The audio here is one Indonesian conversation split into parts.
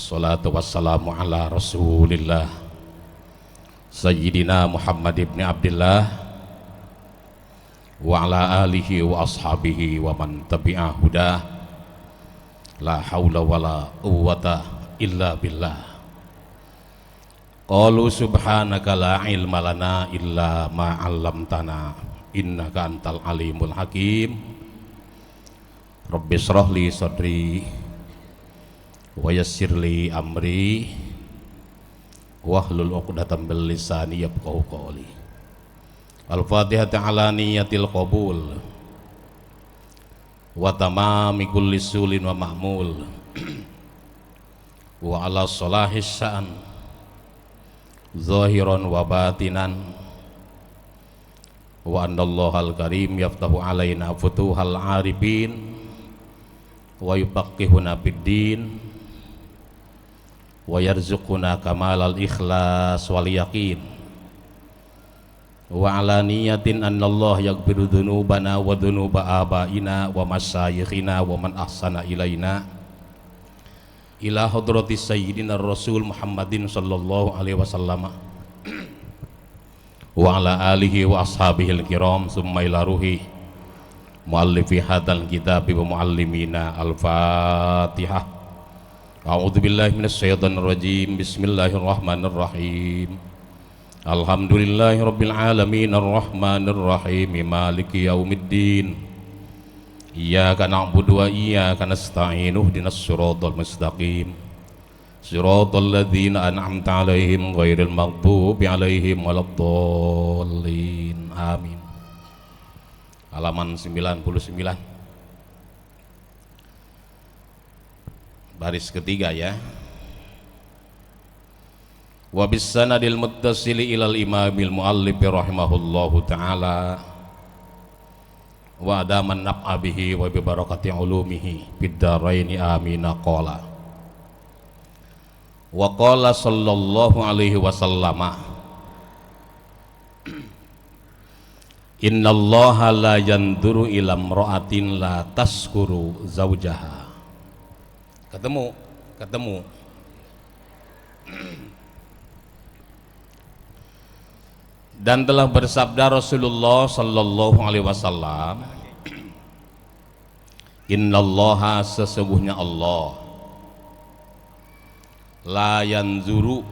Wassalatu wassalamu ala rasulillah Sayyidina Muhammad ibn Abdillah wa ala alihi wa ashabihi wa man tabi'a hudah. La hawla wa la quwwata illa billah. Qalu subhanaka la ilma lana illa ma 'allamtana innaka antal alimul hakim. Rabbi shrah li sadri wa yassir li amri wahlul 'uqdatam min lisani yafqahu qawli. Al-Fatihah ala niyatil qabul wa tamami kulli sulin wa ma'mul wa ala salahis sya'an zahiran wa batinan wa annallahal karim yaftahu alaina futuhal arifin wa yufaqqihuna biddin wa yarzuquna kamalal ikhlas wal yaqin wa ala niyatin annallah yaghfiru dhunubana wa dhunuba abaina wa masyayikhina wa man ahsana ilaina ila hadratis sayyidina rasul Muhammadin sallallahu alaihi wasallam wa ala alihi wa ashabihil kiram summa ila ruhi muallifi hadzal kitab wa muallimina. Al-Fatihah. A'udzu billahi minasy syaithanir rajim. Bismillahirrahmanirrahim. Alhamdulillahi rabbil alamin arrahmanir rahim maliki yaumiddin. Iyyaka na'budu wa iyyaka nasta'in ihdinas siratal mustaqim. Siratal ladzina an'amta 'alaihim ghairil maghdubi 'alaihim waladdallin. Amin. Halaman 99. Baris ketiga ya. Wa bis sanadil muttasili ilal imamil muallif rahimahullahu ta'ala wa adaman naf'a bihi wa bi barakati ulumihi fid dharaini amin. Qala wa qala sallallahu alaihi wasallam innallaha la yanduru ila imra'atin la taskuru zaujaha. Ketemu dan telah bersabda Rasulullah sallallahu alaihi wasallam, innallaha sesungguhnya Allah la yanzuru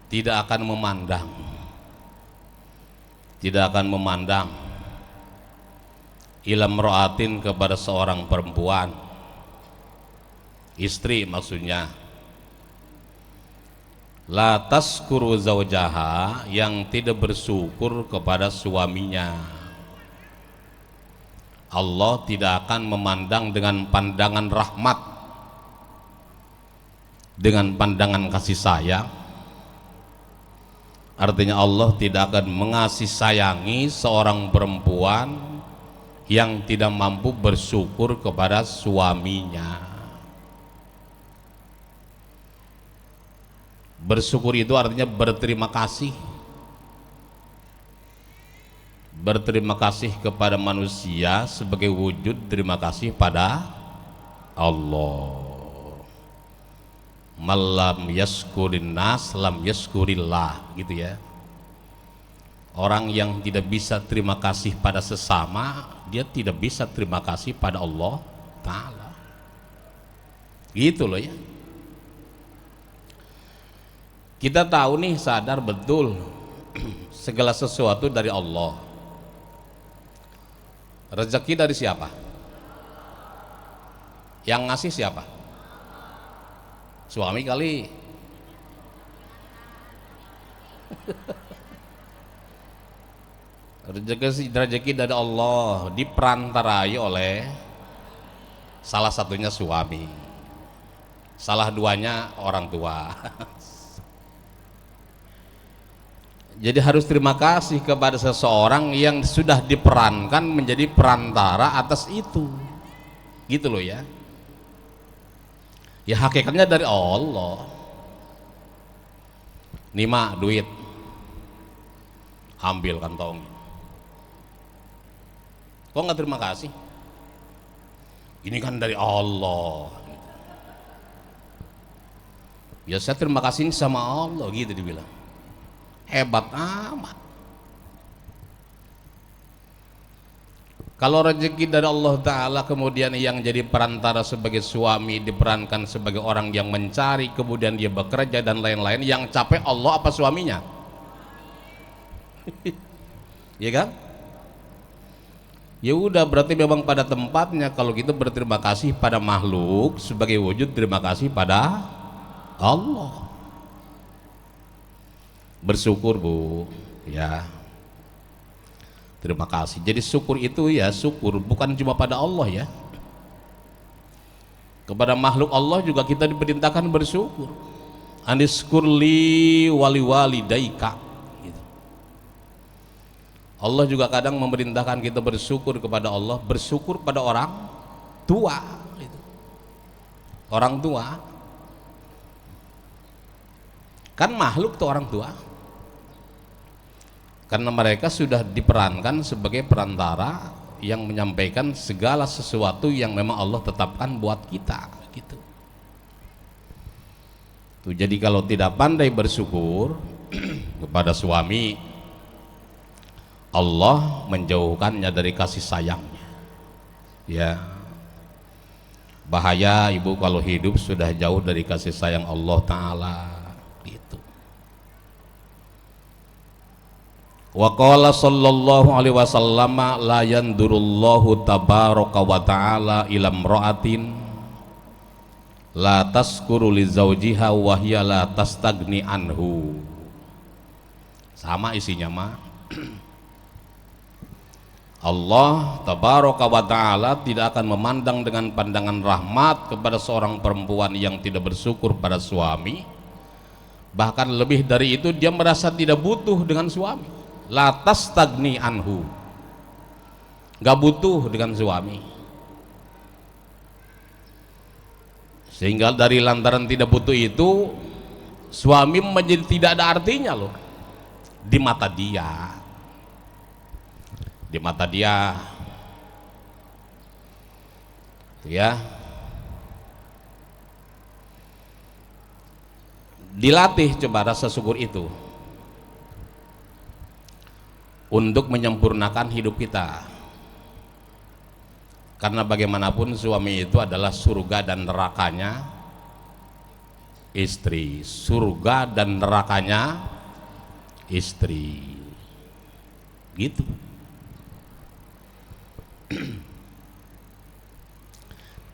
tidak akan memandang ila imra'atin kepada seorang perempuan, istri maksudnya, la taskuru zaujaha yang tidak bersyukur kepada suaminya. Allah tidak akan memandang dengan pandangan rahmat, dengan pandangan kasih sayang. Artinya Allah tidak akan mengasih sayangi seorang perempuan yang tidak mampu bersyukur kepada suaminya. Bersyukur itu artinya berterima kasih. Berterima kasih kepada manusia sebagai wujud terima kasih pada Allah. Malam yaskurin nas lam yaskurillah, gitu ya. Orang yang tidak bisa terima kasih pada sesama, dia tidak bisa terima kasih pada Allah Ta'ala. Gitu loh ya. Kita tahu nih, sadar betul segala sesuatu dari Allah. Rezeki dari siapa? Yang ngasih siapa? Suami kali. Rezeki dari Allah diperantarai oleh salah satunya suami, salah duanya orang tua. Jadi harus terima kasih kepada seseorang yang sudah diperankan menjadi perantara atas itu, gitu loh ya. Ya hakikatnya dari Allah. Nima duit, ambil kantong. Kok nggak terima kasih? Ini kan dari Allah. Ya saya terima kasih sama Allah gitu dibilang. Hebat amat. Kalau rezeki dari Allah Ta'ala kemudian yang jadi perantara sebagai suami diperankan sebagai orang yang mencari, kemudian dia bekerja dan lain-lain, yang capek Allah apa suaminya? Ya kan? Ya udah, berarti memang pada tempatnya kalau gitu berterima kasih pada makhluk sebagai wujud terima kasih pada Allah. Bersyukur Bu, ya. Terima kasih. Jadi syukur itu ya syukur bukan cuma pada Allah ya. Kepada makhluk Allah juga kita diperintahkan bersyukur. Aniskurli wali walidaika. Gitu. Allah juga kadang memerintahkan kita bersyukur kepada Allah, bersyukur pada orang tua. Gitu. Orang tua kan makhluk tuh orang tua. Karena mereka sudah diperankan sebagai perantara yang menyampaikan segala sesuatu yang memang Allah tetapkan buat kita gitu. Tuh, jadi kalau tidak pandai bersyukur kepada suami, Allah menjauhkannya dari kasih sayangnya. Ya, bahaya ibu kalau hidup sudah jauh dari kasih sayang Allah Ta'ala. Wa qala sallallahu alaihi wasallam la yandurullahu tabaraka wa ta'ala ila imra'atin la taskuru li zawjiha wa hiya la tastagni anhu. Sama isinya mah. Allah tabaraka wa ta'ala tidak akan memandang dengan pandangan rahmat kepada seorang perempuan yang tidak bersyukur pada suami. Bahkan lebih dari itu, dia merasa tidak butuh dengan suami. La tastagni anhu, gak butuh dengan suami, sehingga dari lantaran tidak butuh itu suami menjadi tidak ada artinya loh di mata dia. Di mata dia ya, dilatih coba rasa syukur itu untuk menyempurnakan hidup kita, karena bagaimanapun suami itu adalah surga dan nerakanya istri, surga dan nerakanya istri gitu.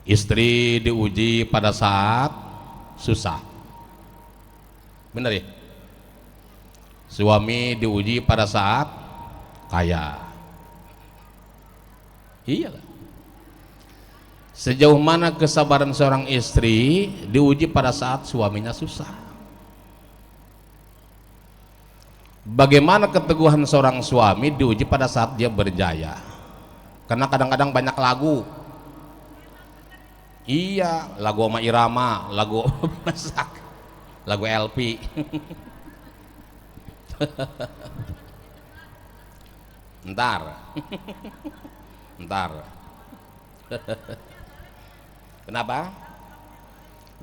Istri diuji pada saat susah, benar ya? Suami diuji pada saat kaya. Iyalah. Sejauh mana kesabaran seorang istri diuji pada saat suaminya susah. Bagaimana keteguhan seorang suami diuji pada saat dia berjaya. Karena kadang-kadang banyak lagu. Iya, lagu sama irama, lagu masak, lagu LP. Ntar kenapa?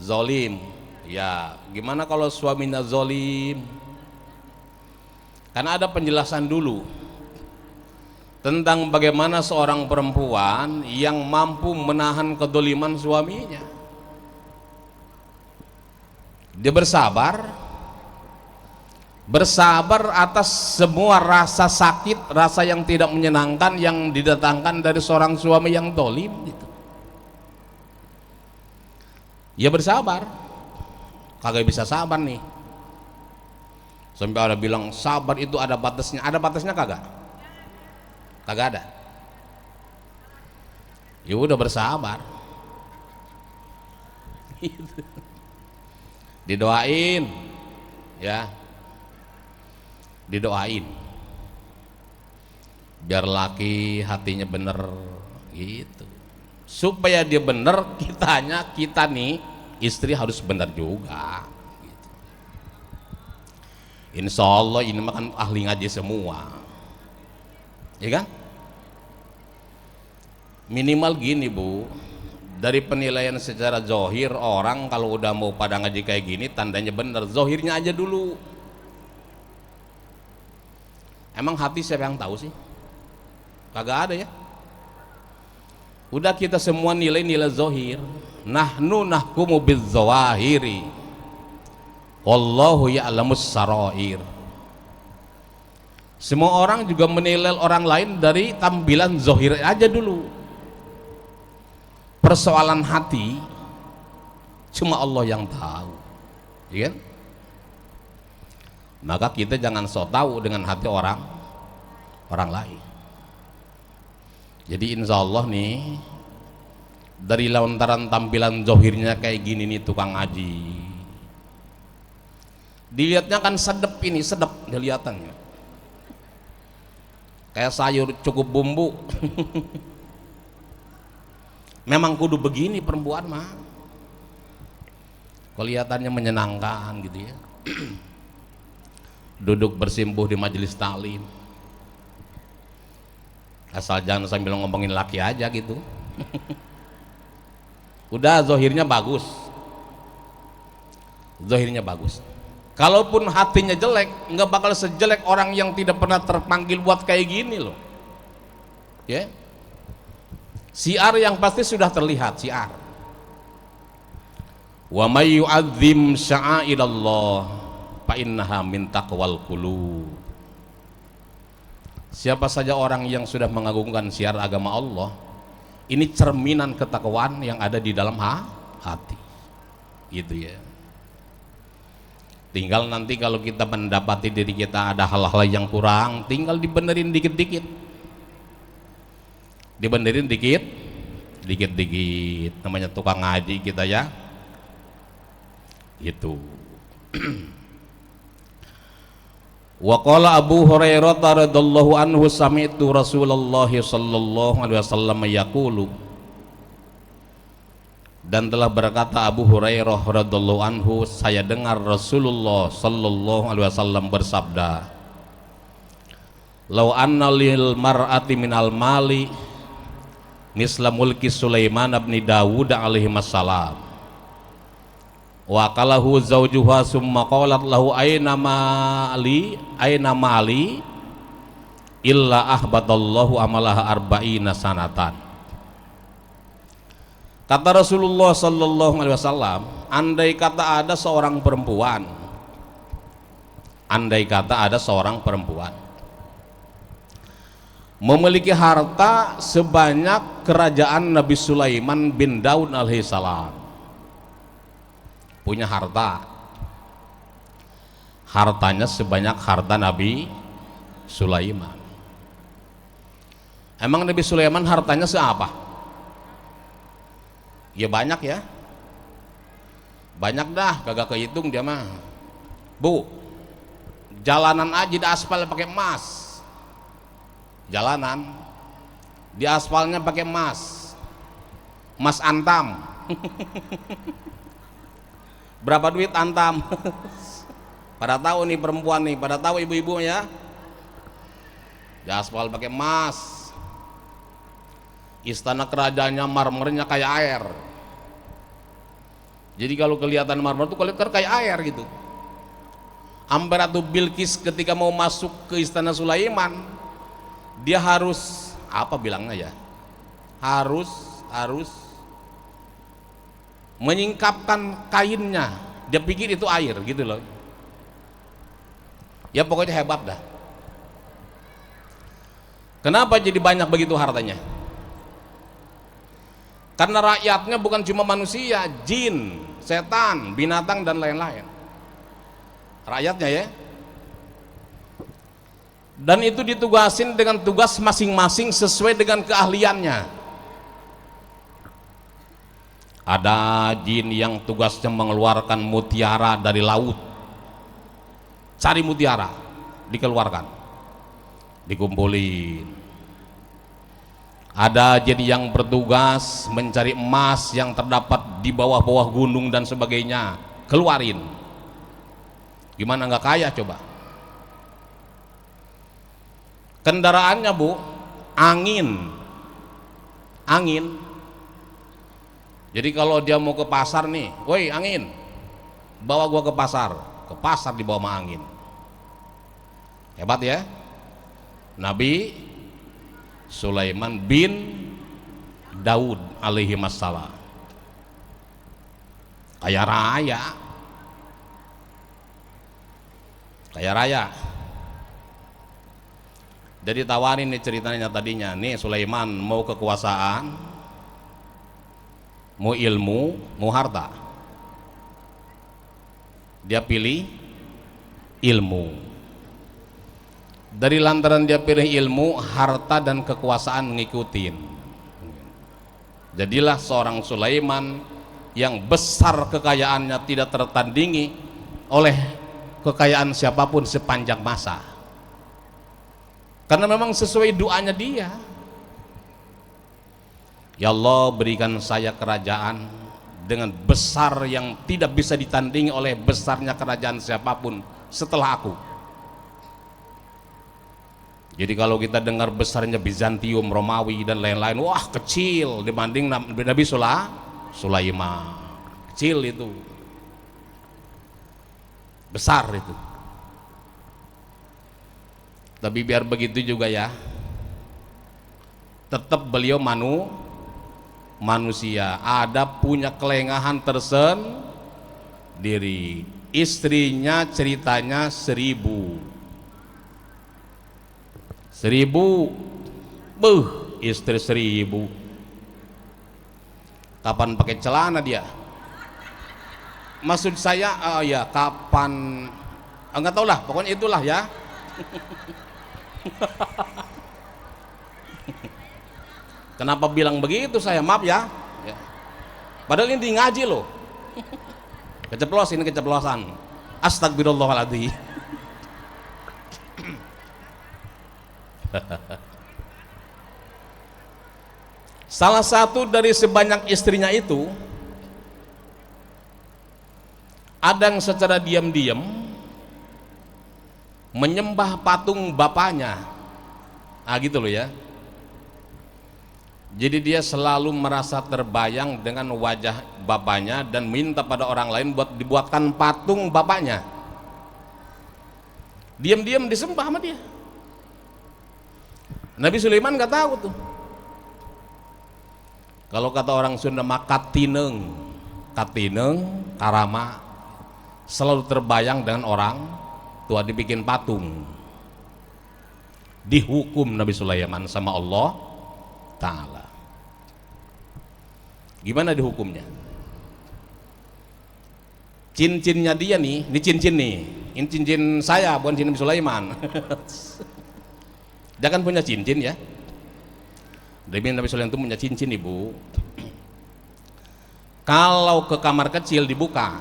Zolim. Ya, gimana kalau suaminya zolim? Karena ada penjelasan dulu tentang bagaimana seorang perempuan yang mampu menahan kedoliman suaminya. Dia bersabar atas semua rasa sakit, rasa yang tidak menyenangkan yang didatangkan dari seorang suami yang dolim gitu. Ya bersabar, kagak bisa sabar nih. Sampai ada bilang sabar itu ada batasnya kagak? Kagak ada. Ya udah bersabar. Didoain, ya. Didoain biar laki hatinya bener gitu, supaya dia bener, kita nih istri harus bener juga gitu. Insya Allah ini makan ahli ngaji semua ya kan. Minimal gini Bu, Dari penilaian secara zohir, orang kalau udah mau pada ngaji kayak gini tandanya bener, zohirnya aja dulu. Emang hati siapa yang tahu sih? Kagak ada ya. Udah kita semua nilai-nilai zohir. Nahnu nahkumu bizzawahiri wallahu ya'lamus sarair. Semua orang juga menilai orang lain dari tampilan zohir aja dulu. Persoalan hati cuma Allah yang tahu, ya kan? Maka kita jangan sok tahu dengan hati orang lain. Jadi insya Allah nih, dari lontaran tampilan zohirnya kayak gini nih tukang ngaji, dilihatnya kan sedep, ini sedep dilihatannya kayak sayur cukup bumbu. Memang kudu begini perempuan mah, kelihatannya menyenangkan gitu ya. Duduk bersimpuh di majelis taklim, asal jangan sambil ngomongin laki aja gitu. Udah zohirnya bagus, zohirnya bagus. Kalaupun hatinya jelek, nggak bakal sejelek orang yang tidak pernah terpanggil buat kayak gini loh, ya. Syiar yang pasti sudah terlihat, syiar. Wa may yu'azzim sya'airallah fa innaha min taqwal qulub. Siapa saja orang yang sudah mengagungkan syiar agama Allah, ini cerminan ketakwaan yang ada di dalam hati. Gitu ya. Tinggal nanti kalau kita mendapati diri kita ada hal-hal yang kurang, tinggal dibenerin dikit-dikit. Dibenerin dikit-dikit, namanya tukang ngaji kita ya. Itu. Wa qala Abu Hurairah radhiyallahu anhu sami'tu Rasulullah sallallahu alaihi wasallam yaqulu, dan telah berkata Abu Hurairah radhiyallahu anhu, saya dengar Rasulullah sallallahu alaihi wasallam bersabda, "Lau anna lil mar'ati minal mali misla mulki Sulaiman bin Dawud alaihi wassalam wa qalahu zawjuha summa qalat lahu aina mali illa ahbatallahu amalaha arba'ina sanatan." Kata Rasulullah sallallahu alaihi wasallam, andai kata ada seorang perempuan memiliki harta sebanyak kerajaan Nabi Sulaiman bin Daud alaihissalam, punya hartanya sebanyak harta Nabi Sulaiman. Emang Nabi Sulaiman hartanya seapa? Ya banyak ya, banyak dah, kagak kehitung dia mah. Bu, jalanan aja di aspal pakai emas, jalanan di aspalnya pakai emas antam. Berapa duit antam? Pada tahu nih perempuan nih, pada tahu ibu-ibu ya. Di aspal pakai emas, istana kerajaannya marmernya kayak air. Jadi kalau kelihatan marmer tuh kelihatan kayak air gitu. Amber atau Bilqis ketika mau masuk ke istana Sulaiman, dia harus apa bilangnya ya, harus menyingkapkan kainnya, dia pikir itu air gitu loh ya, pokoknya hebat dah. Kenapa jadi banyak begitu hartanya? Karena rakyatnya bukan cuma manusia, jin, setan, binatang dan lain-lain rakyatnya ya. Dan itu ditugasin dengan tugas masing-masing sesuai dengan keahliannya. Ada jin yang tugasnya mengeluarkan mutiara dari laut, cari mutiara, dikeluarkan, dikumpulin. Ada jin yang bertugas mencari emas yang terdapat di bawah-bawah gunung dan sebagainya, keluarin. Gimana nggak kaya coba? Kendaraannya bu, angin. Jadi kalau dia mau ke pasar nih, woi angin, bawa gua ke pasar dibawa sama angin. Hebat ya, Nabi Sulaiman bin Daud alaihi wassalam, kaya raya, kaya raya. Jadi tawarin nih ceritanya tadinya, nih Sulaiman mau kekuasaan, mau ilmu, mau harta. Dia pilih ilmu. Dari lantaran dia pilih ilmu, harta dan kekuasaan ngikutin. Jadilah seorang Sulaiman yang besar kekayaannya tidak tertandingi oleh kekayaan siapapun sepanjang masa. Karena memang sesuai doanya dia. Ya Allah, berikan saya kerajaan dengan besar yang tidak bisa ditandingi oleh besarnya kerajaan siapapun setelah aku. Jadi kalau kita dengar besarnya Bizantium, Romawi dan lain-lain, wah kecil dibanding Nabi Sulaiman. Kecil itu, besar itu. Tapi biar begitu juga ya, tetap beliau manusia, ada punya kelengahan tersendiri. Istrinya ceritanya 1000, istri 1000. Kapan pakai celana dia? Maksud saya, ya kapan? Enggak tahu lah, pokoknya itulah ya. Kenapa bilang begitu saya? Maaf ya. Padahal ini ngaji loh. Keceplosan, astagfirullahaladzim. Salah satu dari sebanyak istrinya itu, ada yang secara diam-diam menyembah patung bapaknya. Gitu loh ya. Jadi dia selalu merasa terbayang dengan wajah bapaknya dan minta pada orang lain buat dibuatkan patung bapaknya. Diam-diam disembah sama dia. Nabi Sulaiman nggak tahu tuh. Kalau kata orang Sunda mah katineng, karama, selalu terbayang dengan orang tua, dibikin patung. Dihukum Nabi Sulaiman sama Allah Ta'ala. Gimana dihukumnya? Cincinnya dia nih, ini cincin saya, bukan cincin Nabi Sulaiman. Dia kan punya cincin ya. Demi Nabi Sulaiman itu punya cincin, ibu. Kalau ke kamar kecil dibuka,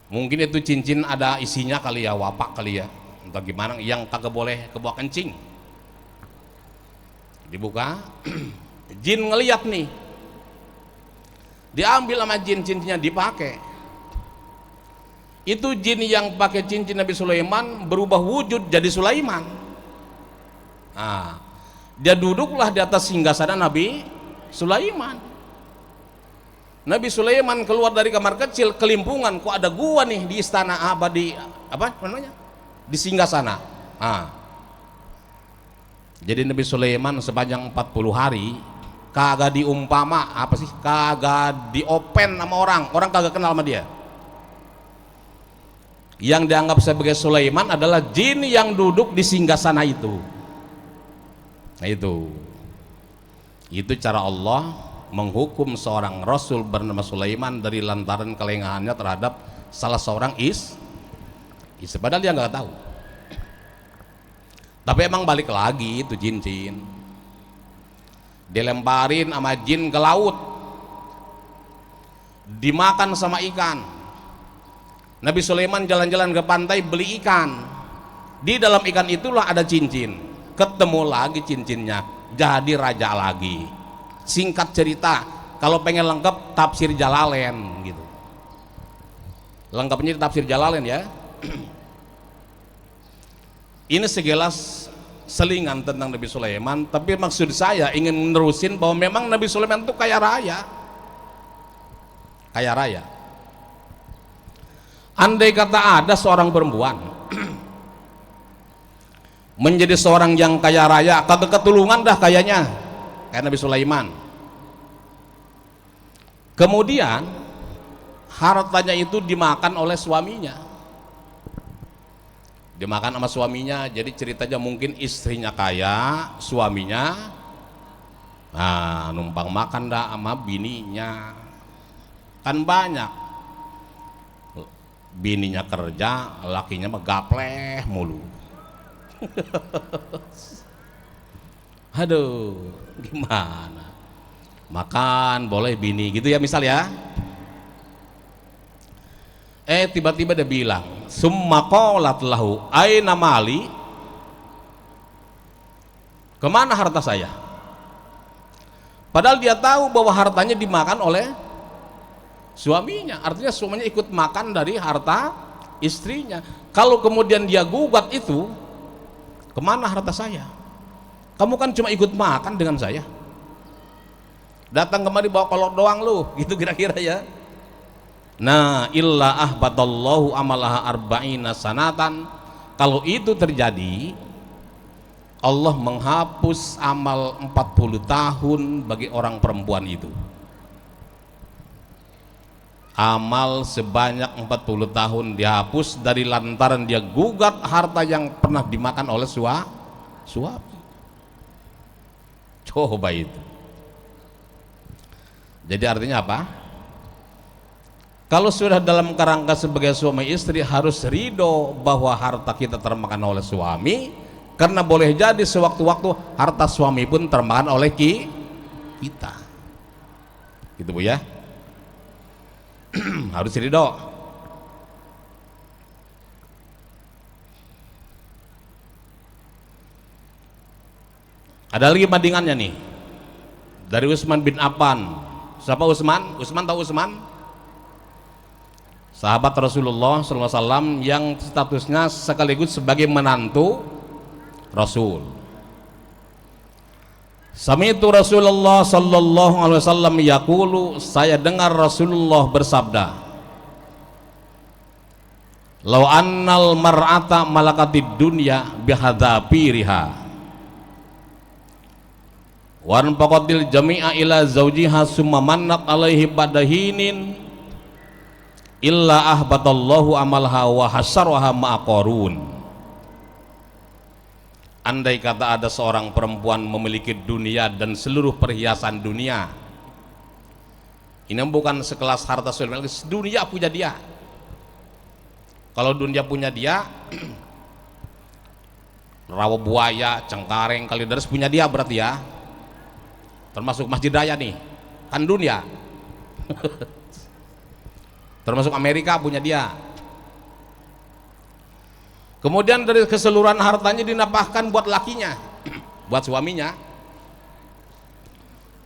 mungkin itu cincin ada isinya kali ya, wapak kali ya, entah gimana, yang kagak boleh kebawa kencing. Dibuka, jin ngeliat nih, diambil sama jin cincinnya dipakai. Itu jin yang pakai cincin Nabi Sulaiman berubah wujud jadi Sulaiman. Dia duduklah di atas singgasana Nabi Sulaiman. Nabi Sulaiman keluar dari kamar kecil, kelimpungan, kok ada gua nih di istana abadi, apa namanya, di singgasana. Jadi Nabi Sulaiman sepanjang 40 hari kagak diumpama, apa sih, kagak diopen sama orang kagak kenal sama dia. Yang dianggap sebagai Sulaiman adalah jin yang duduk di singgasana itu. Nah itu cara Allah menghukum seorang Rasul bernama Sulaiman dari lantaran kelengahannya terhadap salah seorang istri. Padahal dia nggak tahu. Tapi emang balik lagi itu jin-jin, dilemparin sama jin ke laut, dimakan sama ikan. Nabi Sulaiman jalan-jalan ke pantai beli ikan, di dalam ikan itulah ada cincin, ketemu lagi cincinnya, jadi raja lagi. Singkat cerita, kalau pengen lengkap tafsir Jalalain gitu, lengkapnya tafsir Jalalain ya. Ini segelas selingan tentang Nabi Sulaiman, tapi maksud saya ingin menerusin bahwa memang Nabi Sulaiman itu kaya raya. Kaya raya. Andai kata ada seorang perempuan menjadi seorang yang kaya raya, kagak ketulungan dah kayaknya kayak Nabi Sulaiman. Kemudian hartanya itu dimakan oleh suaminya, dimakan sama suaminya. Jadi ceritanya mungkin istrinya kaya, suaminya numpang makan dah sama bininya. Kan banyak bininya kerja, lakinya mah gapleh mulu. Aduh, gimana? Makan boleh bini gitu ya misal ya. Tiba-tiba dia bilang, summa qalat lahu aina mali, kemana harta saya? Padahal dia tahu bahwa hartanya dimakan oleh suaminya, artinya suaminya ikut makan dari harta istrinya. Kalau kemudian dia gugat itu, kemana harta saya? Kamu kan cuma ikut makan dengan saya, datang kemari bawa kolot doang lu, gitu kira-kira ya. Nah, illa ahbatallahu amalaha arba'ina sanatan. Kalau itu terjadi, Allah menghapus amal 40 tahun bagi orang perempuan itu. Amal sebanyak 40 tahun dihapus dari lantaran dia gugat harta yang pernah dimakan oleh suami. Coba itu. Jadi artinya apa? Kalau sudah dalam kerangka sebagai suami istri, harus ridho bahwa harta kita termakan oleh suami, karena boleh jadi sewaktu-waktu harta suami pun termakan oleh kita. Gitu Bu ya. Harus ridho. Ada lagi bandingannya nih dari Utsman bin Affan. Siapa Utsman? Utsman tahu Utsman? Sahabat Rasulullah SAW yang statusnya sekaligus sebagai menantu Rasul. Sami'tu Rasulullah sallallahu alaihi wasallam yaqulu, saya dengar Rasulullah bersabda, "Lau annal mar'ata malakatid dunya bihadzapiriha wa anfaqatil jami'a ila zawjiha summa mannat alaihi badahinin illa ahbatallahu amalha wa hasaraha ma'aqarun." Andai kata ada seorang perempuan memiliki dunia dan seluruh perhiasan dunia, ini bukan sekelas harta Sulaiman, dunia punya dia. Kalau dunia punya dia, rawa buaya, cengkareng, kalideres punya dia berarti ya, termasuk Masjid Raya nih, kan dunia. Termasuk Amerika punya dia. Kemudian dari keseluruhan hartanya dinafkahkan buat lakinya, buat suaminya.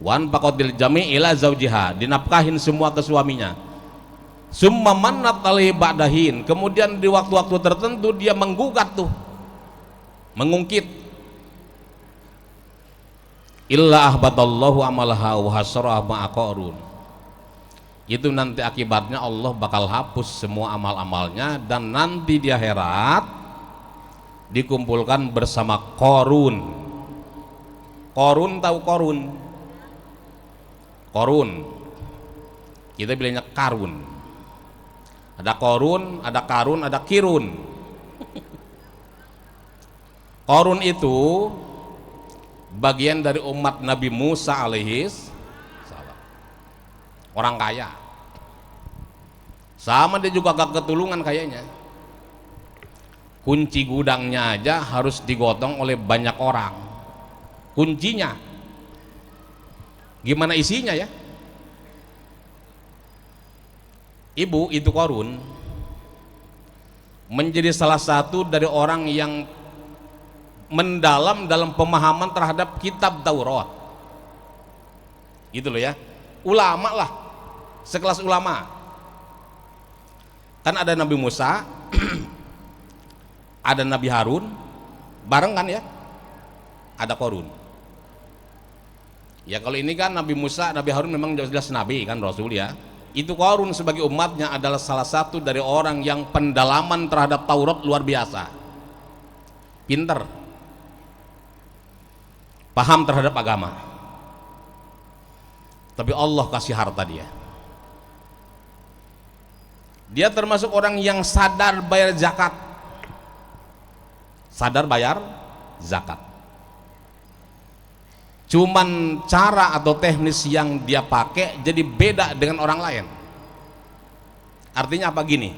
Wan faqadil jami' ila zaujiha, dinafkahin semua ke suaminya. Summa mannat alaihi ba'dahin, kemudian di waktu-waktu tertentu dia menggugat tuh, mengungkit. Illa ahbatallahu amalaha wa hasaraha ma'aqarun. Itu nanti akibatnya Allah bakal hapus semua amal-amalnya, dan nanti di akhirat dikumpulkan bersama Qarun. Qarun tahu Qarun? Qarun kita bilangnya Karun. Ada Qarun, ada Karun, ada Kirun. Qarun itu bagian dari umat Nabi Musa alaihis salam, orang kaya. Sama dia juga gak ketulungan kayaknya. Kunci gudangnya aja harus digotong oleh banyak orang. Kuncinya gimana isinya ya? Ibu itu Qarun menjadi salah satu dari orang yang mendalam dalam pemahaman terhadap kitab Taurat. Gitu loh ya. Ulama lah, sekelas ulama. Kan ada Nabi Musa, ada Nabi Harun, bareng kan ya. ada Qarun. Ya kalau ini kan Nabi Musa, Nabi Harun memang jelas Nabi kan, Rasul ya. Itu Qarun sebagai umatnya adalah salah satu dari orang yang pendalaman terhadap Taurat luar biasa, pinter, paham terhadap agama, tapi Allah kasih harta dia. Dia termasuk orang yang sadar bayar zakat, sadar bayar zakat. Cuman cara atau teknis yang dia pakai jadi beda dengan orang lain. Artinya apa gini?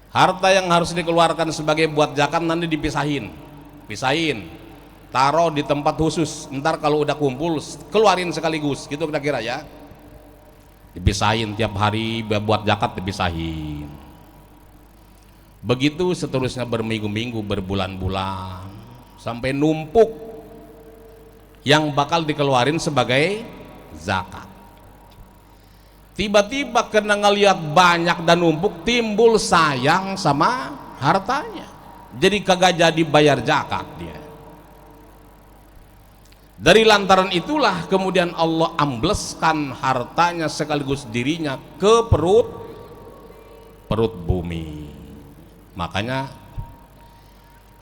Harta yang harus dikeluarkan sebagai buat zakat nanti dipisahin, taruh di tempat khusus. Ntar kalau udah kumpul keluarin sekaligus, gitu kira-kira ya. Dipisahin tiap hari buat zakat, dipisahin. Begitu seterusnya berminggu-minggu, berbulan-bulan, sampai numpuk yang bakal dikeluarin sebagai zakat. Tiba-tiba karena ngelihat banyak dan numpuk, timbul sayang sama hartanya, jadi kagak jadi bayar zakat dia. Dari lantaran itulah kemudian Allah ambleskan hartanya sekaligus dirinya ke perut bumi. Makanya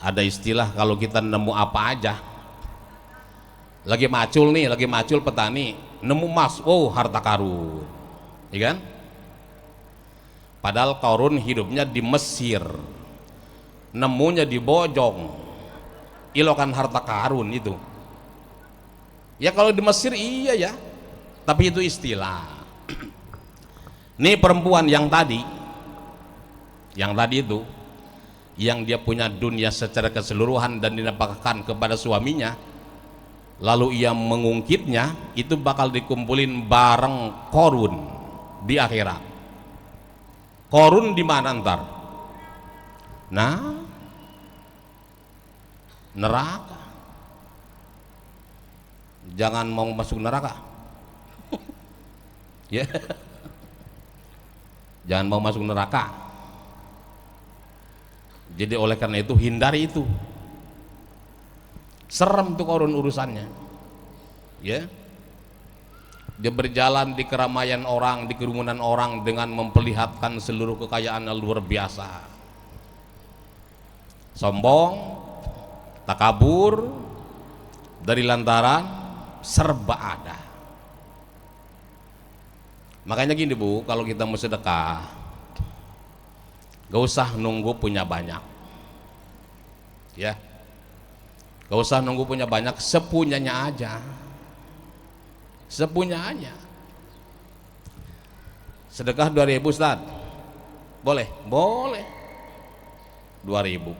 ada istilah kalau kita nemu apa aja, lagi macul petani nemu emas, oh harta karun, ya kan? Padahal Qarun hidupnya di Mesir, nemunya di Bojong, ilokan harta karun itu. Ya kalau di Mesir iya ya, tapi itu istilah. Nih perempuan yang tadi itu, yang dia punya dunia secara keseluruhan dan dinafkahkan kepada suaminya, lalu ia mengungkitnya, itu bakal dikumpulin bareng Qarun di akhirat. Qarun di mana ntar? Nah, neraka. Jangan mau masuk neraka. Ya. Jangan mau masuk neraka. Jadi oleh karena itu hindari itu. Serem tuh Qarun urusannya. Ya. Dia berjalan di keramaian orang, di kerumunan orang dengan memperlihatkan seluruh kekayaannya luar biasa. Sombong, takabur, dari lantaran serba ada. Makanya gini Bu, kalau kita mau sedekah, gak usah nunggu punya banyak, ya. Gak usah nunggu punya banyak, sepunyanya aja, Sedekah 2.000 Ustaz, boleh? Boleh. 2.000.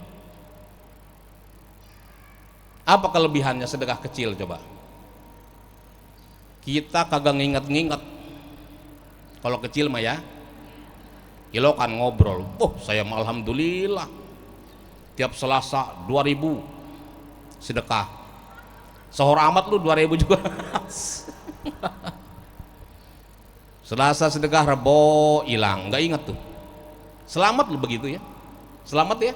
Apa kelebihannya sedekah kecil coba? Kita kagak nginget-nginget. Kalau kecil mah ya, ilokan ngobrol. Oh saya mah alhamdulillah tiap Selasa 2.000 sedekah. Sohor amat lu 2.000 juga. Selasa sedekah, Rebo hilang, nggak ingat tuh. Selamat lu begitu ya, selamat ya.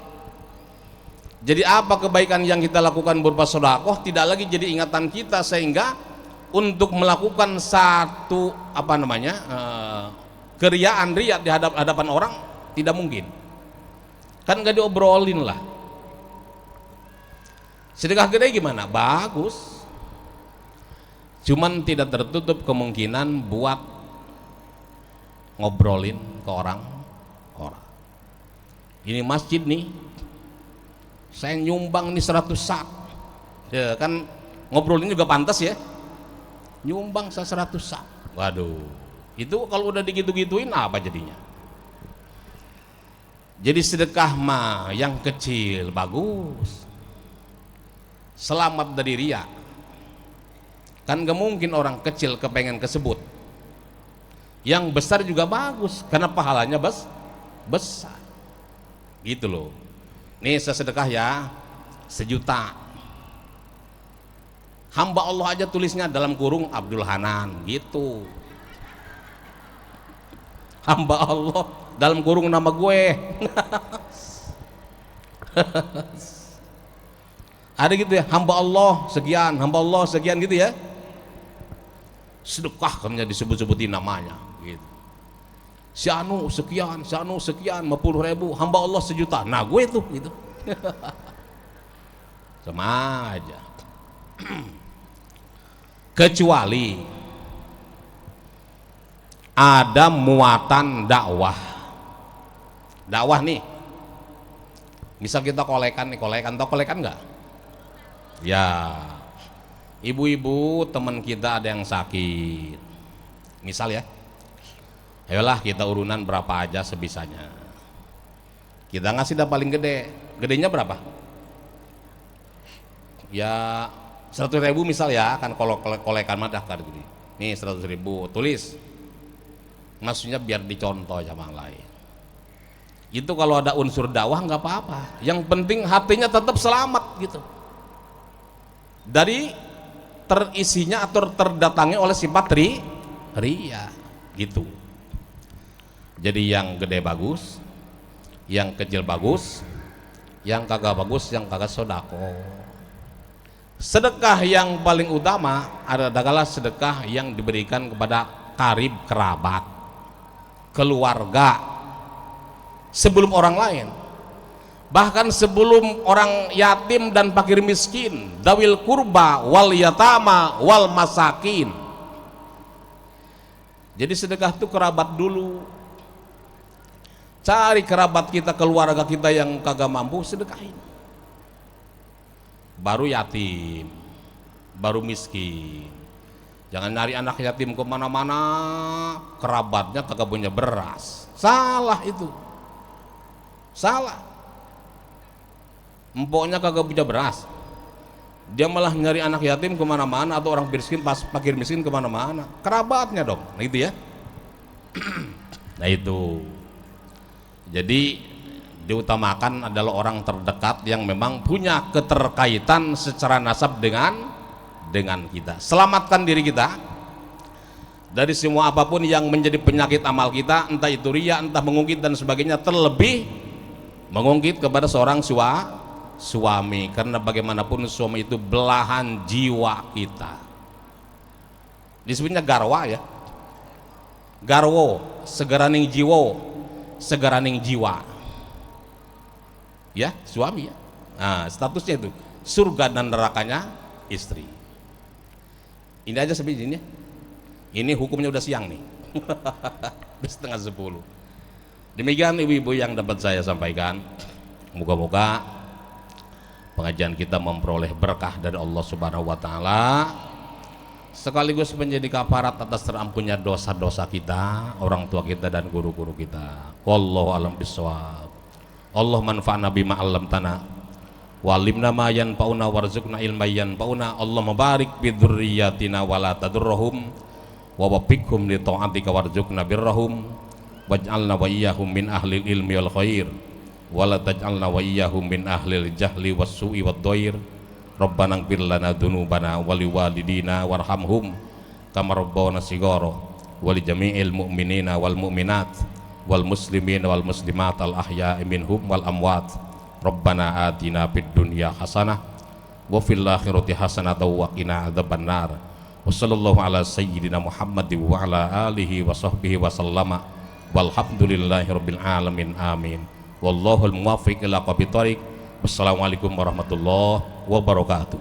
Jadi apa kebaikan yang kita lakukan berupa sedekah tidak lagi jadi ingatan kita, sehingga untuk melakukan satu keriaan riya di hadapan orang tidak mungkin. Kan nggak diobrolin lah. Sedekah gede gimana? Bagus. Cuman tidak tertutup kemungkinan buat ngobrolin ke orang. Ini masjid nih, saya nyumbang nih 100 sak. Ya kan ngobrolin juga pantas ya. Nyumbang 100 sak. Waduh, itu kalau udah digitu-gituin apa jadinya? Jadi sedekah mah yang kecil bagus, selamat dari riya. Kan gak mungkin orang kecil kepengen kesebut. Yang besar juga bagus karena pahalanya besar. Gitu loh. Nih saya sedekah ya 1 juta. Hamba Allah aja tulisnya dalam kurung Abdul Hanan gitu. Hamba Allah dalam kurung nama gue. Ada gitu ya, hamba Allah sekian, hamba Allah sekian gitu ya. Sedekah kan disebut-sebutin namanya gitu. Si anu sekian, si anu sekian, 50.000, hamba Allah 1.000.000. Nah gue tuh gitu. Sama aja. Kecuali ada muatan dakwah. Dakwah nih, misal kita kolekan nih, tau kolekan nggak? Ya, ibu-ibu teman kita ada yang sakit, misal ya, ayolah kita urunan berapa aja sebisanya. Kita ngasih dah paling gede, gedenya berapa? Ya 100.000 misal ya, kan kalau kolekan mah dah kan gini. Nih 100.000, tulis. Maksudnya biar dicontoh sama yang lain. Itu kalau ada unsur dakwah nggak apa-apa. Yang penting hatinya tetap selamat gitu. Dari terisinya atau terdatangi oleh sifat ria gitu. Jadi yang gede bagus, yang kecil bagus, yang kagak bagus, yang kagak sodako. Sedekah yang paling utama adalah sedekah yang diberikan kepada karib kerabat, keluarga, sebelum orang lain, bahkan sebelum orang yatim dan fakir miskin, dawil kurba wal yatama wal masakin. Jadi sedekah itu kerabat dulu, cari kerabat kita, keluarga kita yang kagak mampu, sedekahin. Baru yatim, baru miskin. Jangan nyari anak yatim kemana-mana, kerabatnya kagak punya beras. Salah itu, salah. Empoknya kagak punya beras, dia malah nyari anak yatim kemana-mana, atau orang miskin, pas fakir miskin kemana-mana, kerabatnya dong. Nah itu ya. Nah itu. Jadi diutamakan adalah orang terdekat yang memang punya keterkaitan secara nasab dengan kita. Selamatkan diri kita dari semua apapun yang menjadi penyakit amal kita, entah itu riya, entah mengungkit dan sebagainya, terlebih mengungkit kepada seorang suami, karena bagaimanapun suami itu belahan jiwa kita. Disebutnya garwa ya, garwo, segeraning jiwo, segeraning jiwa ya, suami ya. Nah statusnya itu surga dan nerakanya istri. Ini aja sebetulnya, ini hukumnya udah siang nih. Udah 9:30. Demikian ibu-ibu yang dapat saya sampaikan. Moga-moga pengajian kita memperoleh berkah dari Allah Subhanahu wa taala, sekaligus menjadi kafarat atas terampunnya dosa-dosa kita, orang tua kita dan guru-guru kita. Wallahu a'lam bishawab. Allah manfa'na bima 'allamtana wa 'allimna ma yanfa'una warzuqna ilman yanfa'una. Allah mabarik bi dzurriyyatina wa la tadurruhum wa waffiqhum li ta'atika warzuqna birrahum waj'alna wa iyyahum min ahlil ilmi wal khair wa la taj'alna wa iyyahum min ahlil jahli was su'i wad dhair. Rabbana ighfir lana dzunubana wa liwalidina warhamhum kama rabbawna shighara wa li jami'il mu'minina wal mu'minat wal muslimin wal muslimat al ahya'i minhum wal amwat. Rabbana atina fid dunya hasanah wa fil akhirati hasanah wa qina adzabannar. Wa sallallahu ala sayyidina Muhammadin wa ala alihi wa sahbihi wa sallama walhamdulillahi rabbil alamin. Amin. Wallahul muwaffiq ila aqwamit thoriq. Wassalamualaikum warahmatullahi wabarakatuh.